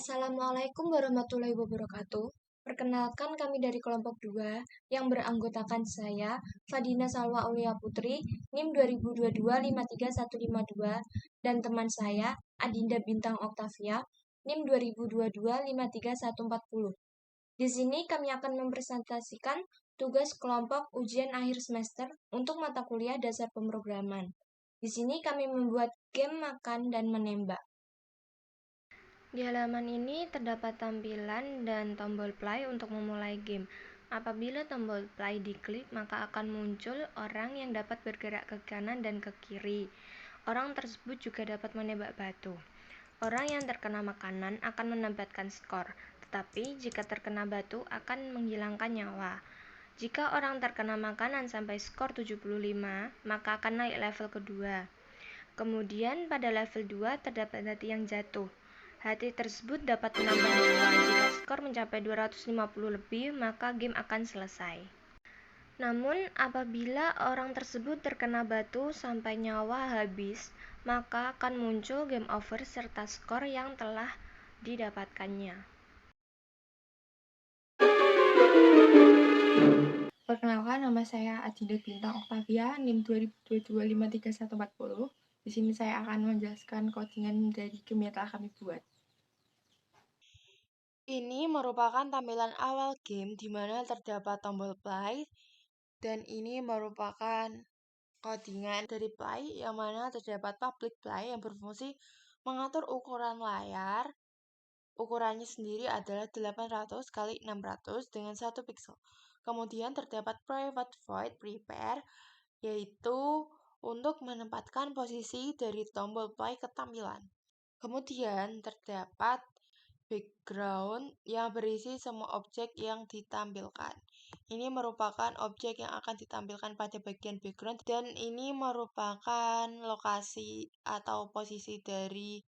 Assalamualaikum warahmatullahi wabarakatuh. Perkenalkan kami dari kelompok 2 yang beranggotakan saya, Fadina Salwa Aulia Putri, NIM 2022 dan teman saya, Adinda Bintang Oktavia, NIM 2022 Di sini kami akan mempresentasikan tugas kelompok ujian akhir semester untuk mata kuliah dasar pemrograman. Di sini kami membuat game makan dan menembak. Di halaman ini terdapat tampilan dan tombol play untuk memulai game. Apabila tombol play diklik, maka akan muncul orang yang dapat bergerak ke kanan dan ke kiri. Orang tersebut juga dapat menembak batu. Orang yang terkena makanan akan mendapatkan skor, tetapi jika terkena batu akan menghilangkan nyawa. Jika orang terkena makanan sampai skor 75, maka akan naik level kedua. Kemudian pada level 2 terdapat hati yang jatuh. Hati tersebut dapat menambah nyawa. Jika skor mencapai 250 lebih, maka game akan selesai. Namun, apabila orang tersebut terkena batu sampai nyawa habis, maka akan muncul game over serta skor yang telah didapatkannya. Perkenalkan, nama saya Adinda Bintang Oktavia, NIM 2022 Di sini saya akan menjelaskan codingan dari game yang telah kami buat. Ini merupakan tampilan awal game di mana terdapat tombol play, dan ini merupakan codingan dari play yang mana terdapat public play yang berfungsi mengatur ukuran layar. Ukurannya sendiri adalah 800 x 600 dengan 1 pixel. Kemudian terdapat private void prepare, yaitu untuk menempatkan posisi dari tombol play ke tampilan. Kemudian terdapat background yang berisi semua objek yang ditampilkan. Ini merupakan objek yang akan ditampilkan pada bagian background, dan ini merupakan lokasi atau posisi dari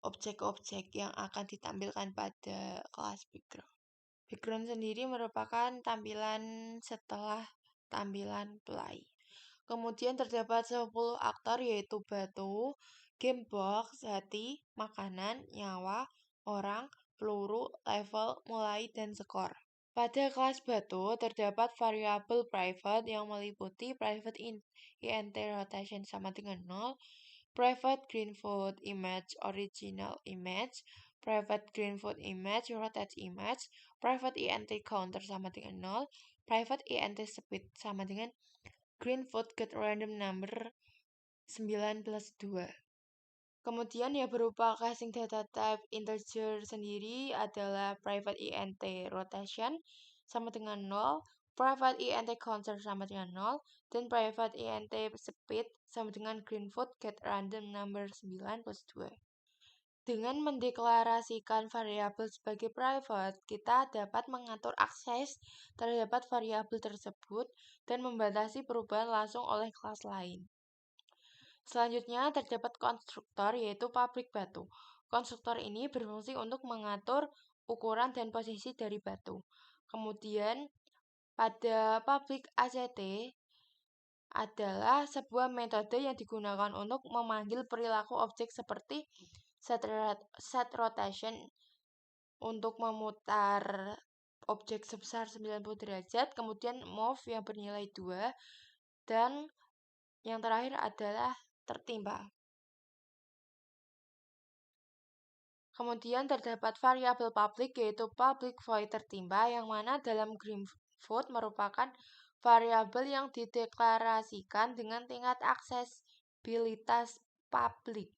objek-objek yang akan ditampilkan pada kelas background. Background sendiri merupakan tampilan setelah tampilan play. Kemudian terdapat 10 aktor, yaitu batu, game box, hati, makanan, nyawa, orang, peluru, level, mulai, dan skor. Pada kelas batu terdapat variabel private yang meliputi private int rotation sama dengan 0, private greenfoot image original image, private greenfoot image rotate image, private int counter sama dengan 0, private int speed sama dengan greenfoot get random number 9 plus 2. Kemudian yang berupa casing data type integer sendiri adalah private int rotation sama dengan 0, private int counter sama dengan 0, dan private int speed sama dengan greenfoot get random number 9 plus 2. Dengan mendeklarasikan variabel sebagai private, kita dapat mengatur akses terhadap variabel tersebut dan membatasi perubahan langsung oleh kelas lain. Selanjutnya terdapat konstruktor, yaitu pabrik batu. Konstruktor ini berfungsi untuk mengatur ukuran dan posisi dari batu. Kemudian pada pabrik ACT adalah sebuah metode yang digunakan untuk memanggil perilaku objek seperti set rotation untuk memutar objek sebesar 90 derajat, kemudian move yang bernilai 2, dan yang terakhir adalah tertimpa. Kemudian terdapat variabel public, yaitu public void tertimpa, yang mana dalam greenfoot merupakan variabel yang dideklarasikan dengan tingkat aksesibilitas publik.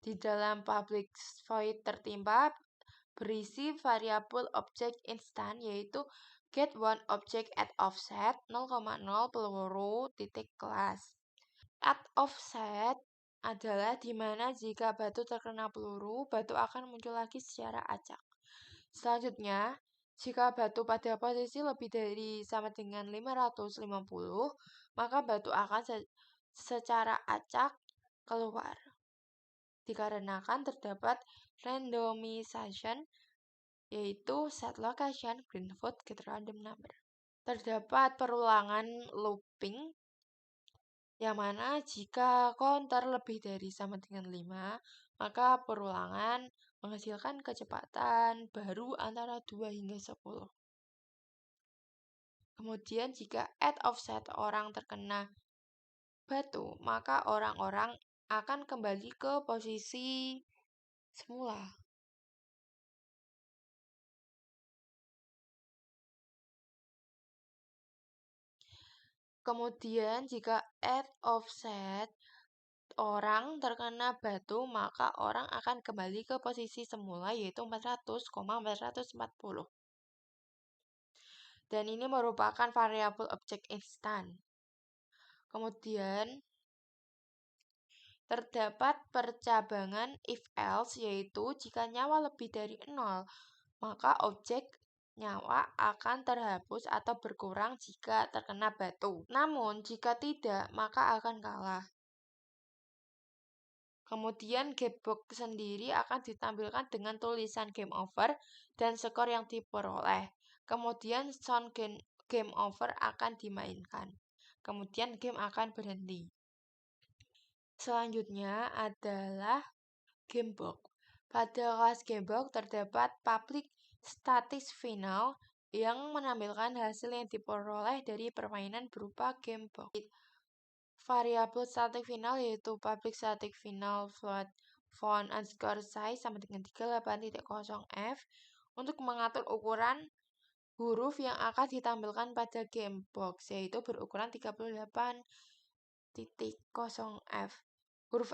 Di dalam public void tertimpa berisi variabel objek instan, yaitu get one object at offset 0,0 peluru titik kelas. At offset adalah di mana jika batu terkena peluru, batu akan muncul lagi secara acak. Selanjutnya, jika batu pada posisi lebih dari sama dengan 550, maka batu akan secara acak keluar. Dikarenakan terdapat randomization, yaitu set location greenfoot get random number. Terdapat perulangan looping, yang mana jika counter lebih dari sama dengan 5, maka perulangan menghasilkan kecepatan baru antara 2 hingga 10. Kemudian jika at offset orang terkena batu, maka orang-orang akan kembali ke posisi semula. Kemudian jika at offset orang terkena batu, maka orang akan kembali ke posisi semula yaitu 400,440. Dan ini merupakan variabel objek instan. Kemudian terdapat percabangan if-else yaitu jika nyawa lebih dari 0, maka objek nyawa akan terhapus atau berkurang jika terkena batu. Namun jika tidak, maka akan kalah. Kemudian gamebox sendiri akan ditampilkan dengan tulisan game over dan skor yang diperoleh. Kemudian sound game over akan dimainkan. Kemudian game akan berhenti. Selanjutnya adalah gamebox. Pada kelas gamebox terdapat public static final yang menampilkan hasil yang diperoleh dari permainan berupa gamebox. Variabel static final yaitu public static final float font underscore size sama dengan 38.0f untuk mengatur ukuran huruf yang akan ditampilkan pada gamebox yaitu berukuran 38.0f. Huruf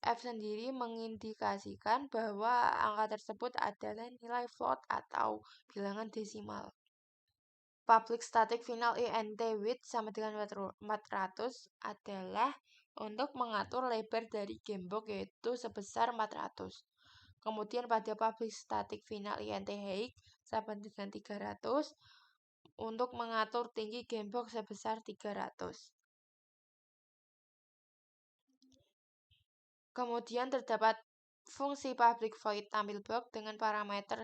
F sendiri mengindikasikan bahwa angka tersebut adalah nilai float atau bilangan desimal. Public static final int width sama dengan 400 adalah untuk mengatur lebar dari gamebox yaitu sebesar 400. Kemudian pada public static final int height sama dengan 300 untuk mengatur tinggi gamebox sebesar 300. Kemudian terdapat fungsi public void tampil box dengan parameter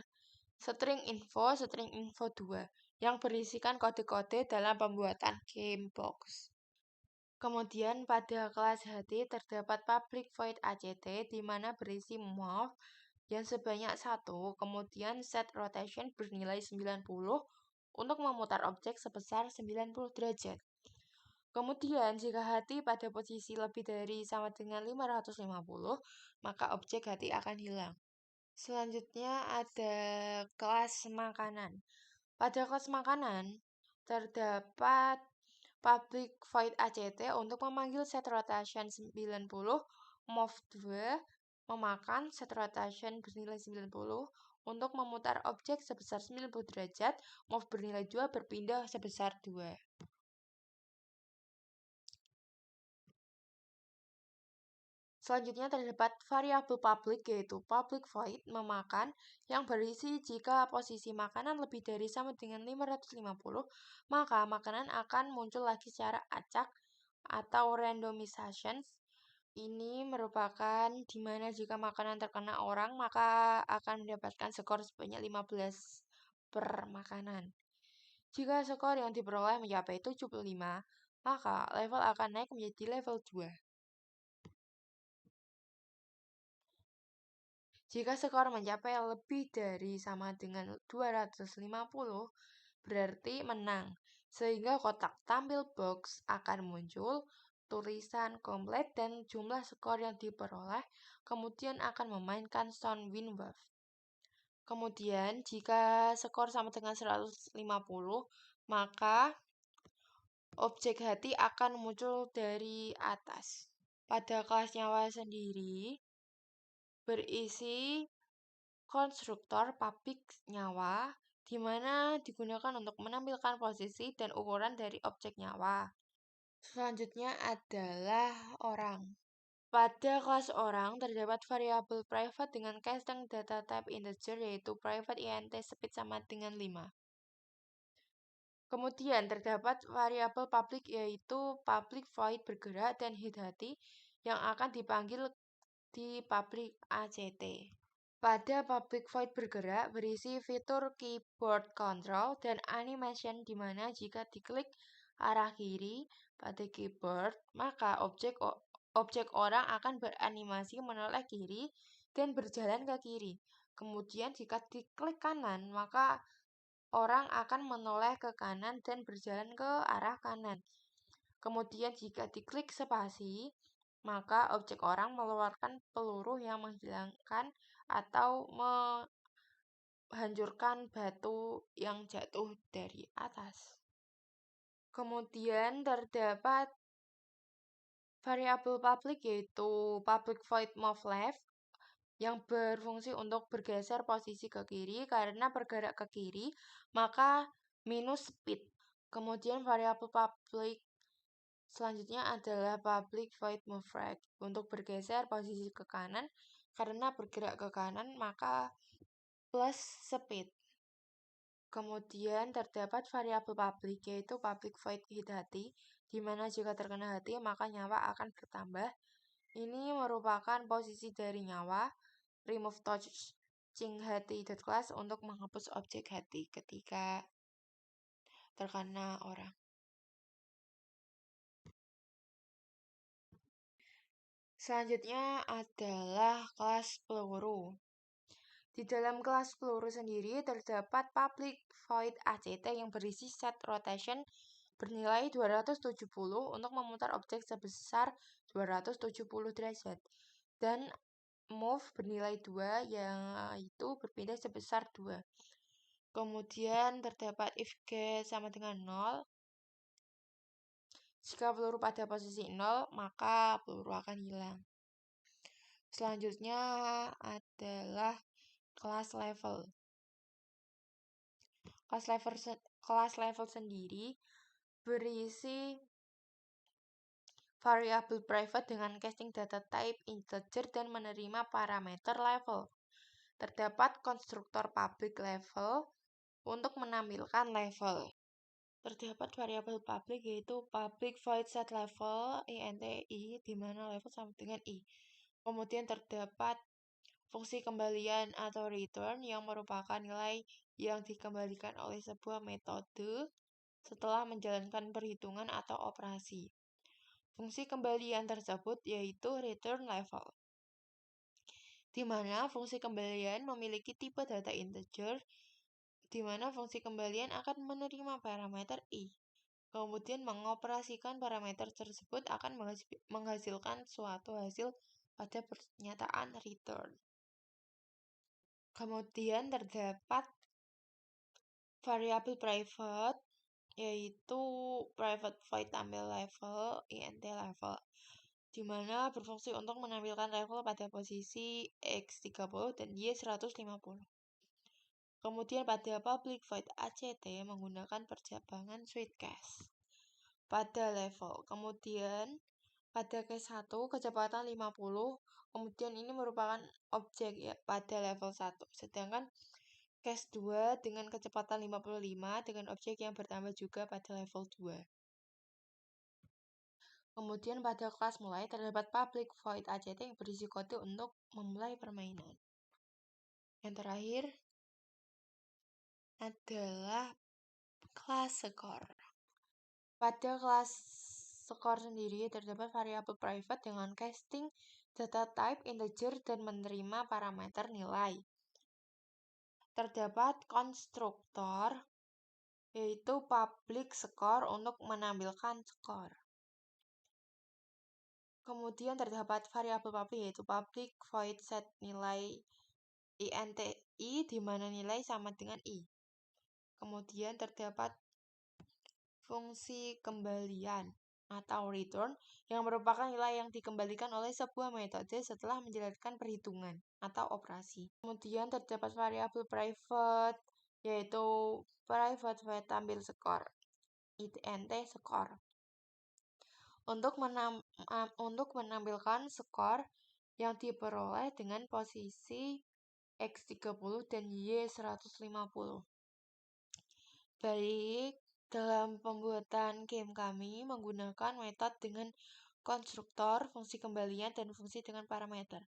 string info 2 yang berisikan kode-kode dalam pembuatan gamebox. Kemudian pada kelas HT terdapat public void ACT di mana berisi move yang sebanyak 1, kemudian set rotation bernilai 90 untuk memutar objek sebesar 90 derajat. Kemudian jika hati pada posisi lebih dari sama dengan 550, maka objek hati akan hilang. Selanjutnya ada kelas makanan. Pada kelas makanan terdapat public void ACT untuk memanggil set rotation 90, move 2 memakan set rotation bernilai 90 untuk memutar objek sebesar 90 derajat, move bernilai 2 berpindah sebesar 2. Selanjutnya terdapat variabel public yaitu public void memakan yang berisi jika posisi makanan lebih dari sama dengan 550, maka makanan akan muncul lagi secara acak atau randomization. Ini merupakan dimana jika makanan terkena orang maka akan mendapatkan skor sebanyak 15 per makanan. Jika skor yang diperoleh mencapai 75, maka level akan naik menjadi level 2. Jika skor mencapai lebih dari sama dengan 250, berarti menang. Sehingga kotak tampil box akan muncul tulisan komplit dan jumlah skor yang diperoleh, kemudian akan memainkan sound win wave. Kemudian jika skor sama dengan 150, maka objek hati akan muncul dari atas. Pada kelas nyawa sendiri berisi konstruktor publik nyawa di mana digunakan untuk menampilkan posisi dan ukuran dari objek nyawa. Selanjutnya adalah orang. Pada kelas orang terdapat variabel private dengan casting data type integer yaitu private int speed sama dengan 5. Kemudian terdapat variabel public yaitu public void bergerak dan hit hati yang akan dipanggil di public ACT. Pada public void bergerak berisi fitur keyboard control dan animation di mana jika diklik arah kiri pada keyboard, maka objek orang akan beranimasi menoleh kiri dan berjalan ke kiri. Kemudian jika diklik kanan, maka orang akan menoleh ke kanan dan berjalan ke arah kanan. Kemudian jika diklik spasi, maka objek orang mengeluarkan peluru yang menghilangkan atau menghancurkan batu yang jatuh dari atas. Kemudian terdapat variabel publik yaitu public void move left yang berfungsi untuk bergeser posisi ke kiri. Karena bergerak ke kiri, maka minus speed. Kemudian variabel publik selanjutnya adalah public void move right untuk bergeser posisi ke kanan. Karena bergerak ke kanan, maka plus speed. Kemudian terdapat variabel publik yaitu public void hit hati, di mana jika terkena hati maka nyawa akan bertambah. Ini merupakan posisi dari nyawa. Remove touching hati.class untuk menghapus objek hati ketika terkena orang. Selanjutnya adalah kelas peluru. Di dalam kelas peluru sendiri terdapat public void ACT yang berisi set rotation bernilai 270 untuk memutar objek sebesar 270 derajat dan move bernilai 2 yaitu berpindah sebesar 2. Kemudian terdapat if g sama dengan 0. Jika peluru pada posisi 0, maka peluru akan hilang. Selanjutnya adalah kelas level. Kelas level sendiri berisi variabel private dengan casting data type integer dan menerima parameter level. Terdapat konstruktor public level untuk menampilkan level. Terdapat variabel public yaitu public void set level int i, di mana level sama dengan i. Kemudian terdapat fungsi kembalian atau return yang merupakan nilai yang dikembalikan oleh sebuah metode setelah menjalankan perhitungan atau operasi. Fungsi kembalian tersebut yaitu return level, di mana fungsi kembalian memiliki tipe data integer, di mana fungsi kembalian akan menerima parameter i. Kemudian mengoperasikan parameter tersebut akan menghasilkan suatu hasil pada pernyataan return. Kemudian terdapat variabel private yaitu private void tampil level int level, di mana berfungsi untuk menampilkan level pada posisi x30 dan y150. Kemudian pada public void ACT menggunakan percabangan switchcase pada level. Kemudian pada case 1 kecepatan 50, kemudian ini merupakan objek ya pada level 1. Sedangkan case 2 dengan kecepatan 55 dengan objek yang bertambah juga pada level 2. Kemudian pada kelas mulai terdapat public void ACT yang berisi kode untuk memulai permainan. Yang terakhir adalah kelas skor. Pada kelas skor sendiri terdapat variabel private dengan casting data type integer dan menerima parameter nilai. Terdapat konstruktor yaitu public score untuk menampilkan skor. Kemudian terdapat variabel public yaitu public void set nilai int i, di mana nilai sama dengan i. Kemudian terdapat fungsi kembalian atau return yang merupakan nilai yang dikembalikan oleh sebuah metode setelah menjalankan perhitungan atau operasi. Kemudian terdapat variabel private yaitu private void tampil skor int skor untuk menampilkan skor yang diperoleh dengan posisi x30 dan y150. Baik, dalam pembuatan game kami menggunakan metode dengan konstruktor, fungsi kembalian, dan fungsi dengan parameter.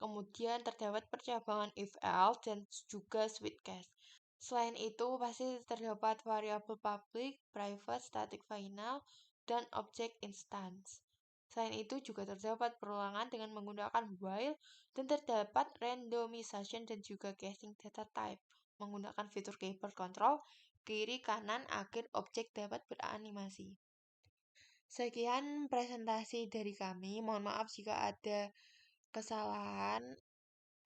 Kemudian terdapat percabangan if else dan juga switchcase. Selain itu pasti terdapat variabel public, private, static final, dan object instance. Selain itu juga terdapat perulangan dengan menggunakan while dan terdapat randomization dan juga caching data type menggunakan fitur keyboard control kiri kanan agar objek dapat beranimasi. Sekian presentasi dari kami. Mohon maaf jika ada kesalahan.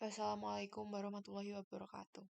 Wassalamualaikum warahmatullahi wabarakatuh.